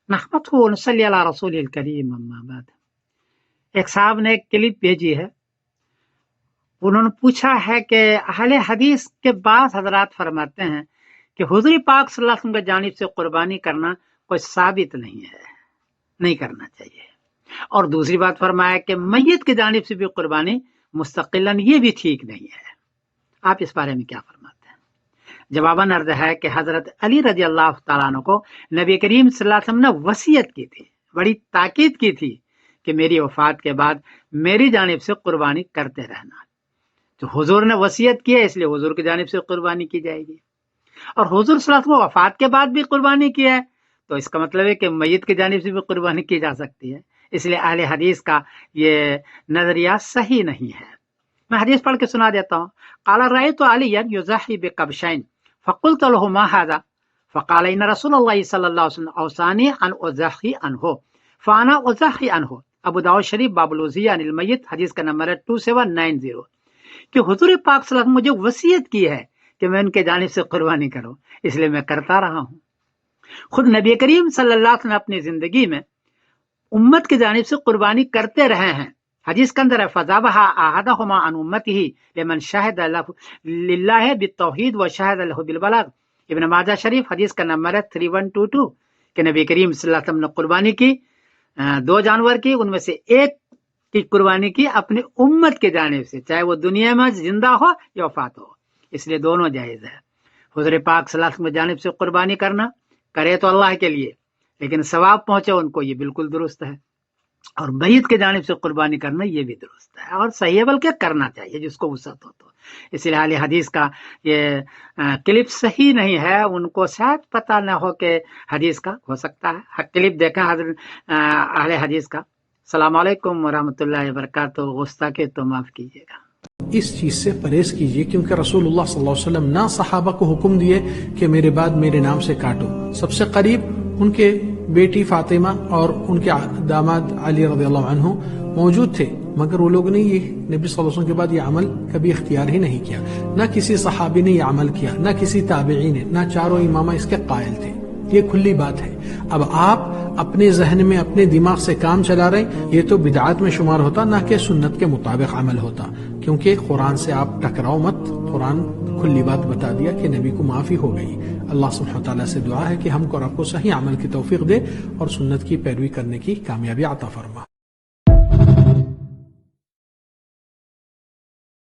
نحمده ونصلي علی رسول الکریم اما بعد۔ ایک صاحب نے ایک کلپ بھیجی ہے، انہوں نے پوچھا ہے کہ اہل حدیث کے بعض حضرات فرماتے ہیں کہ حضور پاک صلی اللہ علیہ وسلم کی جانب سے قربانی کرنا کوئی ثابت نہیں ہے، نہیں کرنا چاہیے، اور دوسری بات فرمایا کہ میت کی جانب سے بھی قربانی مستقلاً یہ بھی ٹھیک نہیں ہے۔ آپ اس بارے میں کیا فرماتے ہیں؟ جواباً عرض ہے کہ حضرت علی رضی اللہ تعالیٰ عنہ کو نبی کریم صلی اللہ علیہ وسلم نے وصیت کی تھی، بڑی تاکید کی تھی کہ میری وفات کے بعد میری جانب سے قربانی کرتے رہنا۔ تو حضور نے وصیت کی ہے، اس لیے حضور کی جانب سے قربانی کی جائے گی، اور حضور صلی اللہ علیہ وسلم وفات کے بعد بھی قربانی کی ہے تو اس کا مطلب ہے کہ میت کی جانب سے بھی قربانی کی جا سکتی ہے۔ اس لیے اہل حدیث کا یہ نظریہ صحیح نہیں ہے۔ میں حدیث پڑھ کے سنا دیتا ہوں۔ قال رأيت عليا يضحي بقبشين فقلت له ما هذا فقال ان رسول الله صلى الله عليه وسلم اوصاني ان اضحي عنه فانا اضحي عنه۔ ابو داؤد شریف باب الوصیہ عن المیت، حدیث کا نمبر ہے 2790، کہ حضور پاک صلی اللہ علیہ وسلم مجھے وصیت کی ہے کہ میں ان کے جانب سے قربانی کروں، اس لیے میں کرتا رہا ہوں۔ خود نبی کریم صلی اللہ علیہ وسلم اپنی زندگی میں امت کی جانب سے قربانی کرتے رہے ہیں۔ حدیث کے اندر ہے فذبح احدهما عن امته لمن شهد له لله بالتوحید وشهد له بالبلاغ۔ ابن ماجہ شریف، حدیث کا نمبر ہے 3122، کہ نبی کریم صلی اللہ علیہ وسلم نے قربانی کی، دو جانور کی، ان میں سے ایک کی قربانی کی اپنی امت کے جانب سے، چاہے وہ دنیا میں زندہ ہو یا وفات ہو، اس لیے دونوں جائز ہے۔ حضور پاک صلی اللہ علیہ وسلم کی جانب سے قربانی کرنا کرے تو اللہ کے لیے، لیکن ثواب پہنچے ان کو، یہ بالکل درست ہے، اور میت کی جانب سے قربانی کرنا یہ بھی درست ہے اور صحیح ہے، بلکہ کرنا چاہیے جس کو وسعت ہو۔ تو اس لیے اہل حدیث کا یہ کلپ صحیح نہیں ہے، ان کو شاید پتہ نہ ہو کہ حدیث کا ہو سکتا ہے۔ کلپ دیکھیں حضرت اہل حدیث کا۔ السلام علیکم ورحمۃ اللہ وبرکاتہ، گستاخی تو معاف کیجیے گا۔ اس چیز سے پرہیز کیجیے، کیونکہ رسول اللہ صلی اللہ علیہ وسلم نہ صحابہ کو حکم دیے کہ میرے بعد میرے نام سے کاٹو۔ سب سے قریب ان کے بیٹی فاطمہ اور ان کے داماد علی رضی اللہ عنہ موجود تھے، مگر وہ لوگ نے یہ نبی صلی اللہ علیہ وسلم کے بعد یہ عمل کبھی اختیار ہی نہیں کیا، نہ کسی صحابی نے یہ عمل کیا، نہ کسی تابعی نے، نہ چاروں امامہ اس کے قائل تھے۔ یہ کھلی بات ہے۔ اب آپ اپنے ذہن میں اپنے دماغ سے کام چلا رہے ہیں، یہ تو بدعات میں شمار ہوتا، نہ کہ سنت کے مطابق عمل ہوتا، کیونکہ قرآن سے آپ ٹکراؤ مت۔ قرآن کھلی بات بتا دیا کہ نبی کو معافی ہو گئی۔ اللہ سبحانہ وتعالیٰ سے دعا ہے کہ ہم کو اور آپ کو صحیح عمل کی توفیق دے اور سنت کی پیروی کرنے کی کامیابی عطا فرما۔